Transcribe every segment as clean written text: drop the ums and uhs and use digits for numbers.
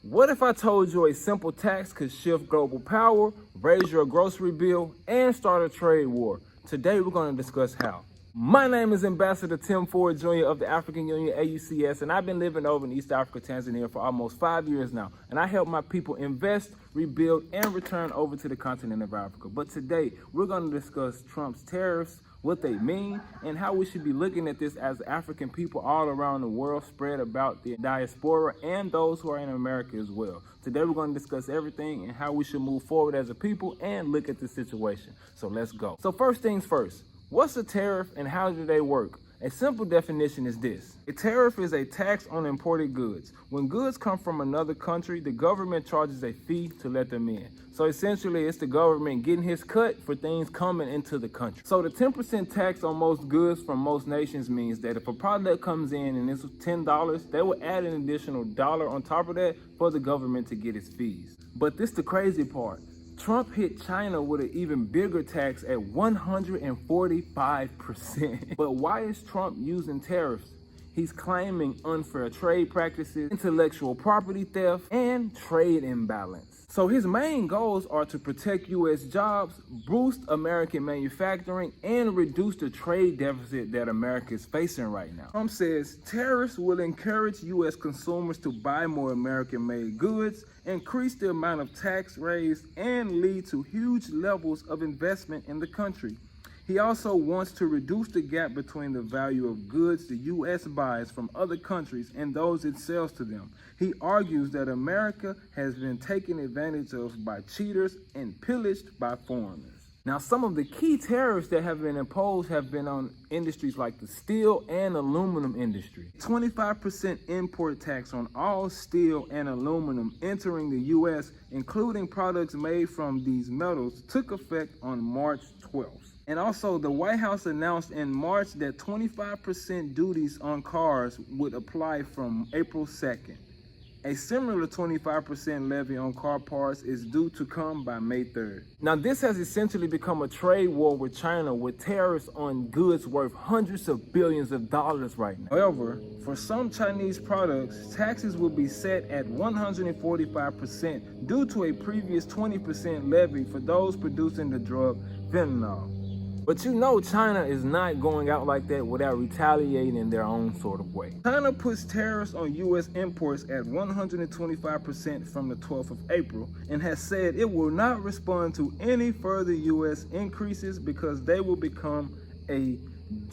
What if I told you a simple tax could shift global power, raise your grocery bill, and start a trade war? Today we're going to discuss how. My name is Ambassador Tim Ford Jr. of the African Union AUCS, and I've been living over in East Africa, Tanzania for almost 5 years now. And I help my people invest, rebuild, and return over to the continent of Africa. But today we're going to discuss Trump's tariffs, what they mean, and how we should be looking at this as African people all around the world spread about the diaspora and those who are in America as well. Today we're going to discuss everything and how we should move forward as a people and look at the situation. So let's go. So first things first, what's a tariff and how do they work? A simple definition is this. A tariff is a tax on imported goods. When goods come from another country, the government charges a fee to let them in. So essentially, it's the government getting his cut for things coming into the country. So the 10% tax on most goods from most nations means that if a product comes in and it's $10, they will add an additional $1 on top of that for the government to get its fees. But this the crazy part. Trump hit China with an even bigger tax at 145%. But why is Trump using tariffs? He's claiming unfair trade practices, intellectual property theft, and trade imbalance. So his main goals are to protect U.S. jobs, boost American manufacturing, and reduce the trade deficit that America is facing right now. Trump says tariffs will encourage U.S. consumers to buy more American-made goods, increase the amount of tax raised, and lead to huge levels of investment in the country. He also wants to reduce the gap between the value of goods the U.S. buys from other countries and those it sells to them. He argues that America has been taken advantage of by cheaters and pillaged by foreigners. Now, some of the key tariffs that have been imposed have been on industries like the steel and aluminum industry. 25% import tax on all steel and aluminum entering the U.S., including products made from these metals, took effect on March 12th. And also, the White House announced in March that 25% duties on cars would apply from April 2nd. A similar 25% levy on car parts is due to come by May 3rd. Now, this has essentially become a trade war with China with tariffs on goods worth hundreds of billions of dollars right now. However, for some Chinese products, taxes will be set at 145% due to a previous 20% levy for those producing the drug fentanyl. But you know China is not going out like that without retaliating in their own sort of way. China puts tariffs on U.S. imports at 125% from the 12th of April and has said it will not respond to any further U.S. increases because they will become a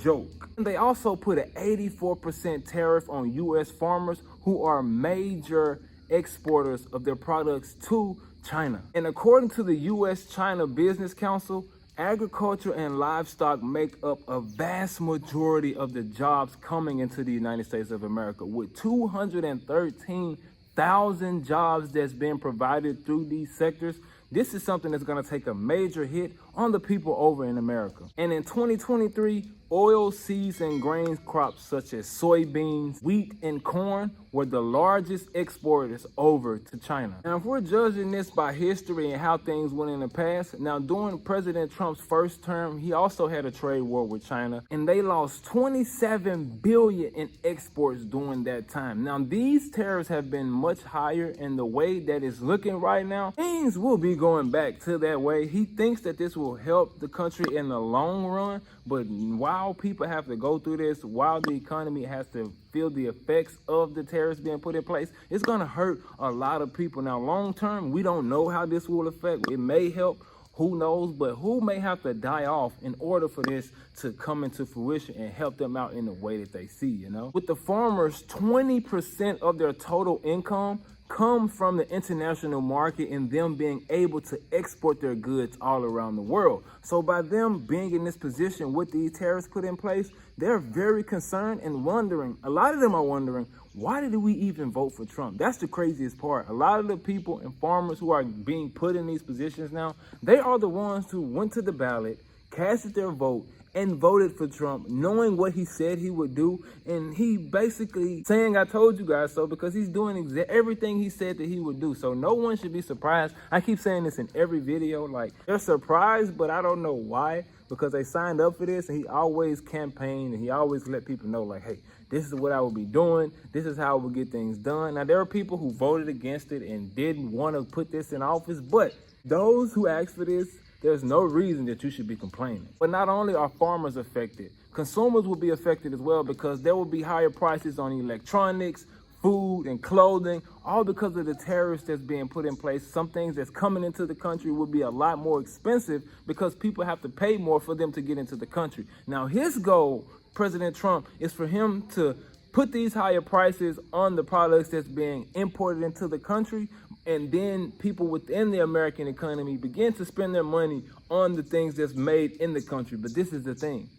joke. And they also put an 84% tariff on U.S. farmers who are major exporters of their products to China. And according to the U.S.-China Business Council, agriculture and livestock make up a vast majority of the jobs coming into the United States of America, with 213,000 jobs that's been provided through these sectors. This is something that's going to take a major hit on the people over in America. And in 2023, oil, seeds, and grain crops such as soybeans, wheat, and corn were the largest exporters over to China. Now, if we're judging this by history and how things went in the past, now during President Trump's first term, he also had a trade war with China, and they lost $27 billion in exports during that time. Now, these tariffs have been much higher, and the way that it's looking right now, things will be going back to that way. He thinks that this will help the country in the long run, but while people have to go through this, while the economy has to feel the effects of the tariffs being put in place, it's going to hurt a lot of people. Now, long term, we don't know how this will affect. It may help, who knows, but who may have to die off in order for this to come into fruition and help them out in the way that they see, you know? With the farmers, 20% of their total income come from the international market and them being able to export their goods all around the world. So by them being in this position with these tariffs put in place, they're very concerned and wondering, a lot of them are wondering, why did we even vote for Trump? That's the craziest part. A lot of the people and farmers who are being put in these positions now, they are the ones who went to the ballot, casted their vote, and voted for Trump, knowing what he said he would do. And he basically saying, I told you guys so, because he's doing everything he said that he would do. So no one should be surprised. I keep saying this in every video, like, they're surprised, but I don't know why. because they signed up for this, and he always campaigned and he always let people know, like, hey, this is what I will be doing. This is how I will get things done. Now, there are people who voted against it and didn't want to put this in office, but those who asked for this, there's no reason that you should be complaining. But not only are farmers affected, consumers will be affected as well, because there will be higher prices on electronics, food, and clothing, all because of the tariffs that's being put in place. Some things that's coming into the country will be a lot more expensive because people have to pay more for them to get into the country. Now, his goal, President Trump, is for him to put these higher prices on the products that's being imported into the country, and then people within the American economy begin to spend their money on the things that's made in the country. But this is the thing.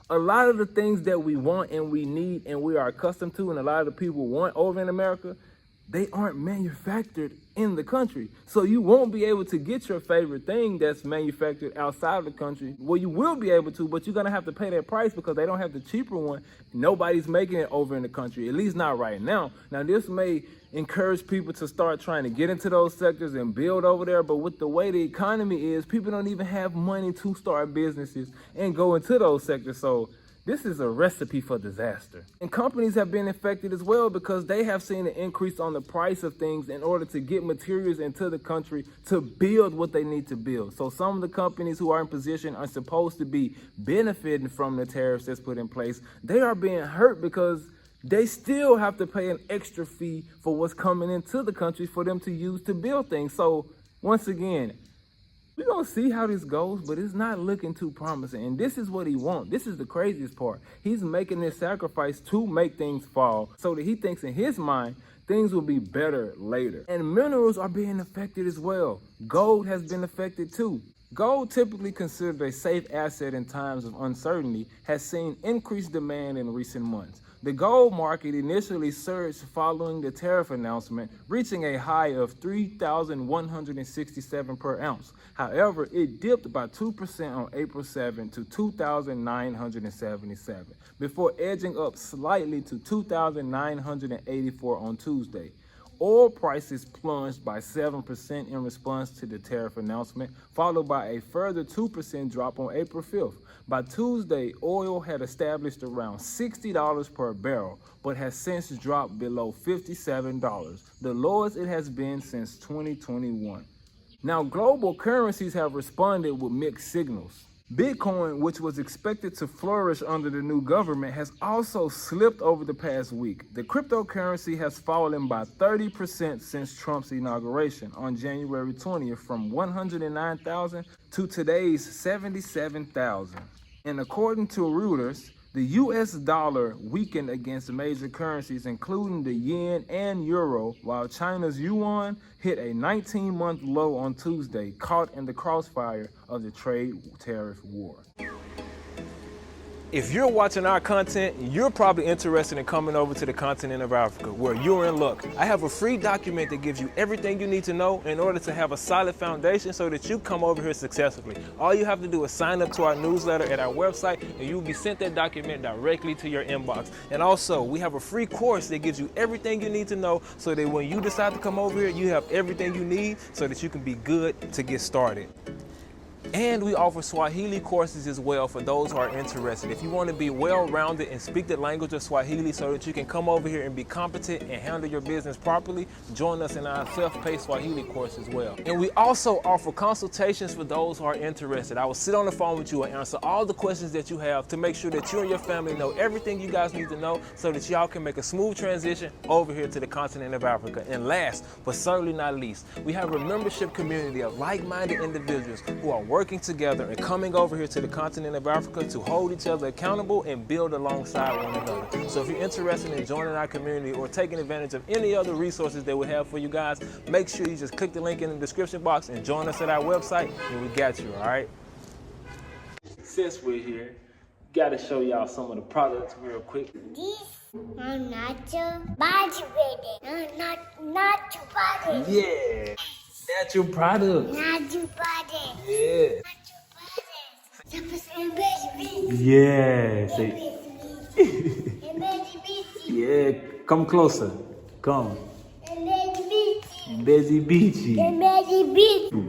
A lot of the things that we want and we need and we are accustomed to, and a lot of the people want over in America, they aren't manufactured in the country. So you won't be able to get your favorite thing that's manufactured outside of the country. Well, you will be able to, but you're going to have to pay that price because they don't have the cheaper one. Nobody's making it over in the country, at least not right now. Now, this may encourage people to start trying to get into those sectors and build over there, but with the way the economy is, people don't even have money to start businesses and go into those sectors. So this is a recipe for disaster. And companies have been affected as well because they have seen an increase on the price of things in order to get materials into the country to build what they need to build. So some of the companies who are in position are supposed to be benefiting from the tariffs that's put in place. They are being hurt because they still have to pay an extra fee for what's coming into the country for them to use to build things. So once again, we're going to see how this goes, but it's not looking too promising. And this is what he wants. This is the craziest part. He's making this sacrifice to make things fall so that he thinks in his mind things will be better later. And minerals are being affected as well. Gold has been affected too. Gold, typically considered a safe asset in times of uncertainty, has seen increased demand in recent months. The gold market initially surged following the tariff announcement, reaching a high of $3,167 per ounce. However, it dipped by 2% on April 7 to $2,977, before edging up slightly to $2,984 on Tuesday. Oil prices plunged by 7% in response to the tariff announcement, followed by a further 2% drop on April 5th. By Tuesday, oil had established around $60 per barrel, but has since dropped below $57, the lowest it has been since 2021. Now, global currencies have responded with mixed signals. Bitcoin, which was expected to flourish under the new government, has also slipped over the past week. The cryptocurrency has fallen by 30% since Trump's inauguration on January 20th, from 109,000 to today's 77,000. And according to Reuters, the US dollar weakened against major currencies, including the yen and euro, while China's yuan hit a 19-month low on Tuesday, caught in the crossfire of the trade tariff war. If you're watching our content, you're probably interested in coming over to the continent of Africa, where you're in luck. I have a free document that gives you everything you need to know in order to have a solid foundation so that you come over here successfully. All you have to do is sign up to our newsletter at our website, and you'll be sent that document directly to your inbox. And also, we have a free course that gives you everything you need to know so that when you decide to come over here, you have everything you need so that you can be good to get started. And we offer Swahili courses as well for those who are interested. If you want to be well-rounded and speak the language of Swahili so that you can come over here and be competent and handle your business properly, join us in our self-paced Swahili course as well. And we also offer consultations for those who are interested. I will sit on the phone with you and answer all the questions that you have to make sure that you and your family know everything you guys need to know so that y'all can make a smooth transition over here to the continent of Africa. And last, but certainly not least, we have a membership community of like-minded individuals who are working together and coming over here to the continent of Africa to hold each other accountable and build alongside one another. So if you're interested in joining our community or taking advantage of any other resources that we have for you guys, make sure you just click the link in the description box and join us at our website, and we got you, all right? Since we're here, got to show y'all some of the products real quick. This I'm not your body ready. Not your body. Yeah, natural product. Not your body. Yeah. Yeah. Yeah. Yeah, come closer. Come. Mbezi Beach.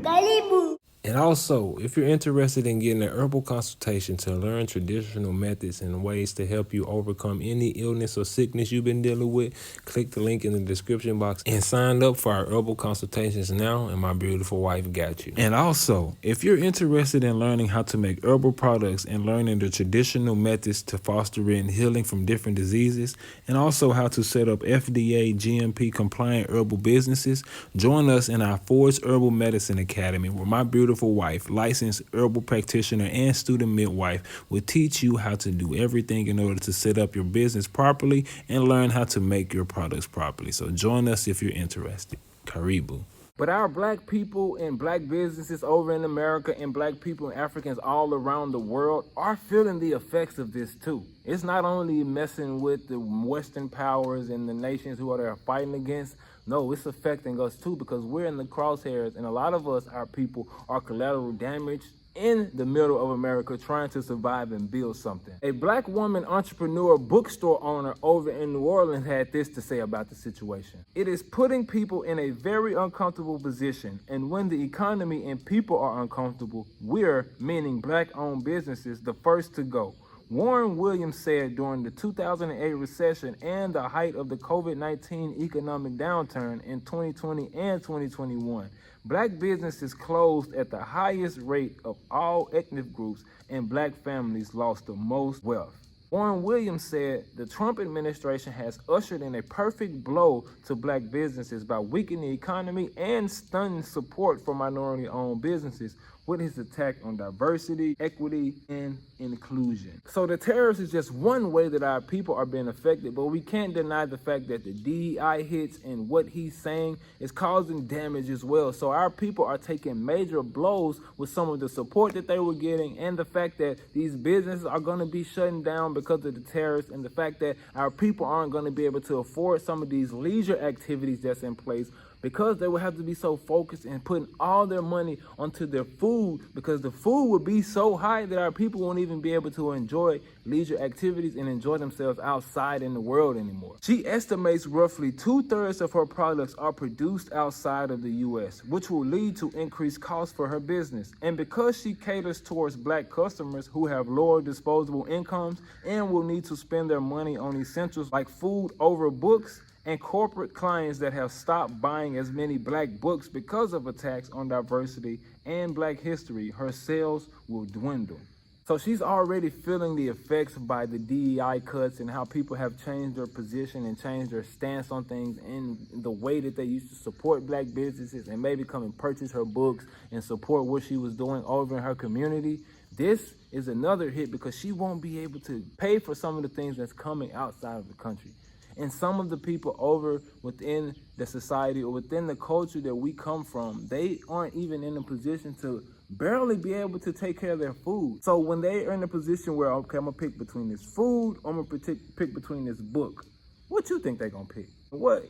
Karibu. And also, if you're interested in getting an herbal consultation to learn traditional methods and ways to help you overcome any illness or sickness you've been dealing with, click the link in the description box and sign up for our herbal consultations now, and my beautiful wife got you. And also, if you're interested in learning how to make herbal products and learning the traditional methods to foster in healing from different diseases, and also how to set up FDA GMP compliant herbal businesses, join us in our FordsHerbal Medicine Academy, where my beautiful wife, licensed herbal practitioner and student midwife, will teach you how to do everything in order to set up your business properly and learn how to make your products properly. So join us if you're interested. Karibu. But our black people and black businesses over in America and black people and Africans all around the world are feeling the effects of this too. It's not only messing with the Western powers and the nations who are fighting against. No, it's affecting us too, because we're in the crosshairs, and a lot of us, our people, are collateral damage in the middle of America trying to survive and build something. A black woman entrepreneur, bookstore owner over in New Orleans had this to say about the situation. It is putting people in a very uncomfortable position, and when the economy and people are uncomfortable, we're, meaning black-owned businesses, the first to go. Warren Williams said during the 2008 recession and the height of the COVID-19 economic downturn in 2020 and 2021, black businesses closed at the highest rate of all ethnic groups, and black families lost the most wealth. Warren Williams said the Trump administration has ushered in a perfect blow to black businesses by weakening the economy and stunning support for minority-owned businesses with his attack on diversity, equity, and inclusion. So the tariffs is just one way that our people are being affected, but we can't deny the fact that the DEI hits and what he's saying is causing damage as well. So our people are taking major blows with some of the support that they were getting, and the fact that these businesses are going to be shutting down because of the tariffs, and the fact that our people aren't going to be able to afford some of these leisure activities that's in place, because they will have to be so focused and putting all their money onto their food, because the food will be so high that our people won't even be able to enjoy leisure activities and enjoy themselves outside in the world anymore. She estimates roughly 2/3 of her products are produced outside of the U.S., which will lead to increased costs for her business. And because she caters towards black customers who have lower disposable incomes and will need to spend their money on essentials like food over books, and corporate clients that have stopped buying as many black books because of attacks on diversity and black history, her sales will dwindle. So she's already feeling the effects by the DEI cuts and how people have changed their position and changed their stance on things in the way that they used to support black businesses and maybe come and purchase her books and support what she was doing over in her community. This is another hit because she won't be able to pay for some of the things that's coming outside of the country. And some of the people over within the society or within the culture that we come from, they aren't even in a position to barely be able to take care of their food. So when they are in a position where, okay, I'm gonna pick between this food, I'm gonna pick between this book, what you think they're gonna pick? What?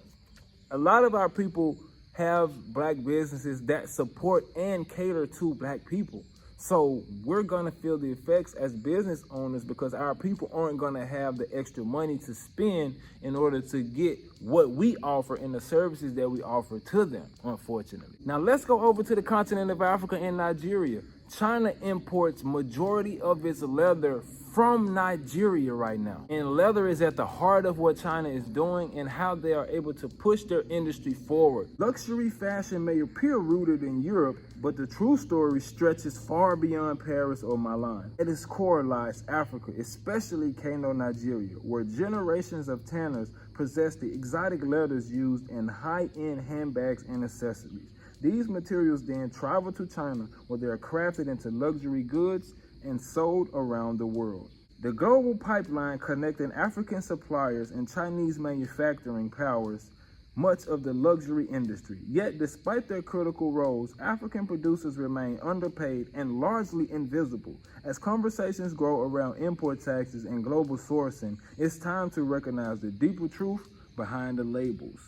A lot of our people have black businesses that support and cater to black people. So we're gonna feel the effects as business owners because our people aren't gonna have the extra money to spend in order to get what we offer and the services that we offer to them, unfortunately. Now let's go over to the continent of Africa and Nigeria. China imports majority of its leather from Nigeria right now. And leather is at the heart of what China is doing and how they are able to push their industry forward. Luxury fashion may appear rooted in Europe, but the true story stretches far beyond Paris or Milan. At its core lies Africa, especially Kano, Nigeria, where generations of tanners possess the exotic leathers used in high-end handbags and accessories. These materials then travel to China, where they are crafted into luxury goods and sold around the world. The global pipeline connecting African suppliers and Chinese manufacturing powers much of the luxury industry. Yet, despite their critical roles, African producers remain underpaid and largely invisible. As conversations grow around import taxes and global sourcing, it's time to recognize the deeper truth behind the labels.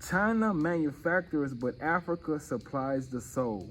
China manufactures, but Africa supplies the soul.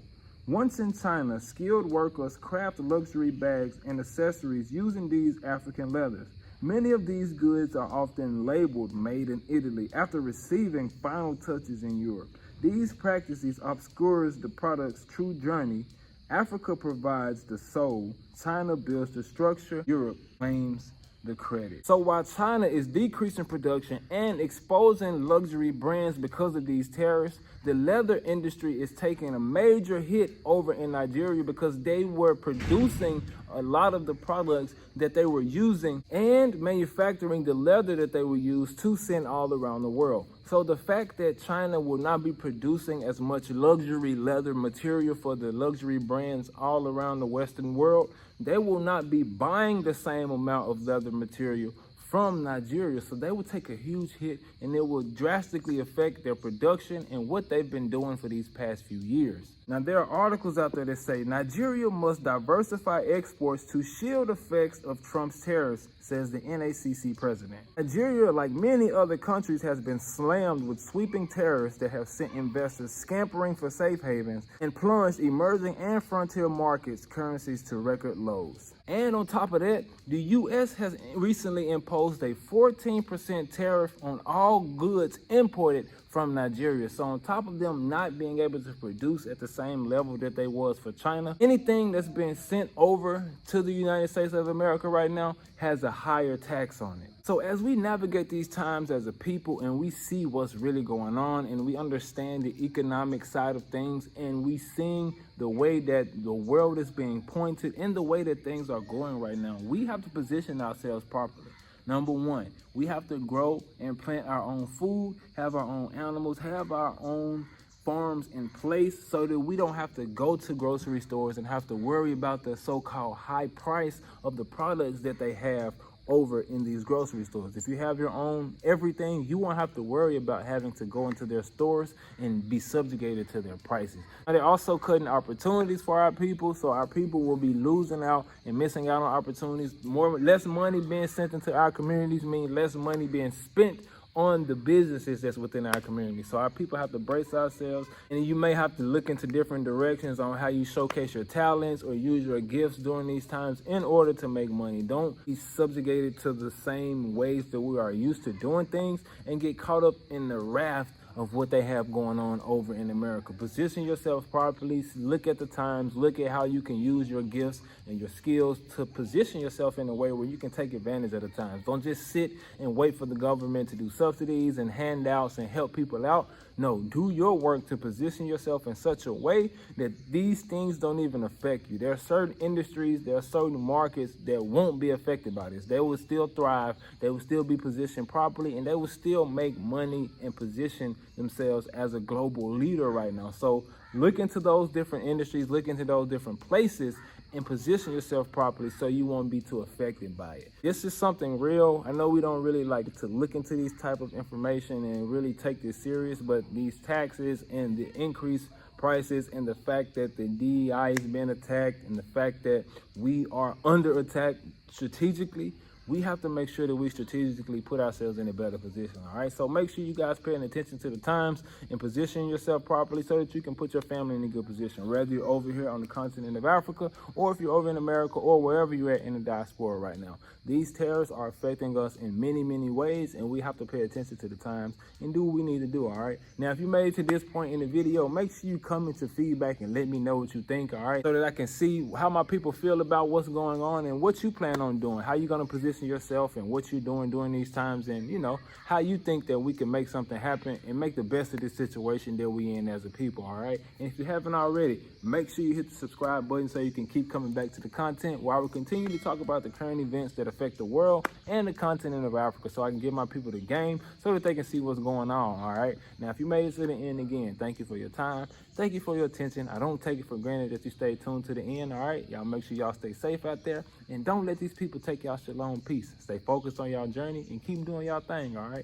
Once in China, skilled workers craft luxury bags and accessories using these African leathers. Many of these goods are often labeled made in Italy after receiving final touches in Europe. These practices obscures the product's true journey. Africa provides the soul, China builds the structure, Europe claims the credit. So while China is decreasing production and exposing luxury brands because of these tariffs, the leather industry is taking a major hit over in Nigeria because they were producing a lot of the products that they were using and manufacturing the leather that they would use to send all around the world. So the fact that China will not be producing as much luxury leather material for the luxury brands all around the Western world, they will not be buying the same amount of leather material from Nigeria. So they will take a huge hit, and it will drastically affect their production and what they've been doing for these past few years. Now, there are articles out there that say Nigeria must diversify exports to shield effects of Trump's tariffs, says the NACC president. Nigeria, like many other countries, has been slammed with sweeping tariffs that have sent investors scampering for safe havens and plunged emerging and frontier markets' currencies to record lows. And on top of that, the U.S. has recently imposed a 14% tariff on all goods imported from Nigeria. So on top of them not being able to produce at the same level that they was for China, anything that's been sent over to the United States of America right now has a higher tax on it. So as we navigate these times as a people and we see what's really going on and we understand the economic side of things and we seeing the way that the world is being pointed and the way that things are going right now, we have to position ourselves properly. Number one, we have to grow and plant our own food, have our own animals, have our own farms in place so that we don't have to go to grocery stores and have to worry about the so-called high price of the products that they have over in these grocery stores. If you have your own everything, you won't have to worry about having to go into their stores and be subjugated to their prices. Now, they're also cutting opportunities for our people, so our people will be losing out and missing out on opportunities. Less money being sent into our communities means less money being spent on the businesses that's within our community. So our people have to brace ourselves, and you may have to look into different directions on how you showcase your talents or use your gifts during these times in order to make money. Don't be subjugated to the same ways that we are used to doing things and get caught up in the raft of what they have going on over in America. Position yourself properly, look at the times, look at how you can use your gifts and your skills to position yourself in a way where you can take advantage of the times. Don't just sit and wait for the government to do subsidies and handouts and help people out. No, do your work to position yourself in such a way that these things don't even affect you. There are certain industries, there are certain markets that won't be affected by this. They will still thrive, they will still be positioned properly, and they will still make money and position themselves as a global leader right now. So look into those different industries, look into those different places, and position yourself properly so you won't be too affected by it. This is something real. I know we don't really like to look into these type of information and really take this serious, but these taxes and the increased prices and the fact that the DEI is being attacked and the fact that we are under attack strategically, we have to make sure that we strategically put ourselves in a better position, all right? So make sure you guys paying attention to the times and position yourself properly so that you can put your family in a good position, whether you're over here on the continent of Africa or if you're over in America or wherever you're at in the diaspora right now. These tariffs are affecting us in many, many ways, and we have to pay attention to the times and do what we need to do, all right? Now, if you made it to this point in the video, make sure you comment your feedback and let me know what you think, all right? So that I can see how my people feel about what's going on and what you plan on doing, how you're going to position yourself and what you're doing during these times, and you know how you think that we can make something happen and make the best of this situation that we in as a people, all right? And if you haven't already, make sure you hit the subscribe button so you can keep coming back to the content while we continue to talk about the current events that affect the world and the continent of Africa, so I can give my people the game so that they can see what's going on, all right? Now, if you made it to the end, again, thank you for your time, thank you for your attention. I don't take it for granted that you stay tuned to the end, all right? Y'all make sure y'all stay safe out there, and don't let these people take y'all shalom peace. Stay focused on y'all journey and keep doing y'all thing, all right?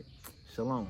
Shalom.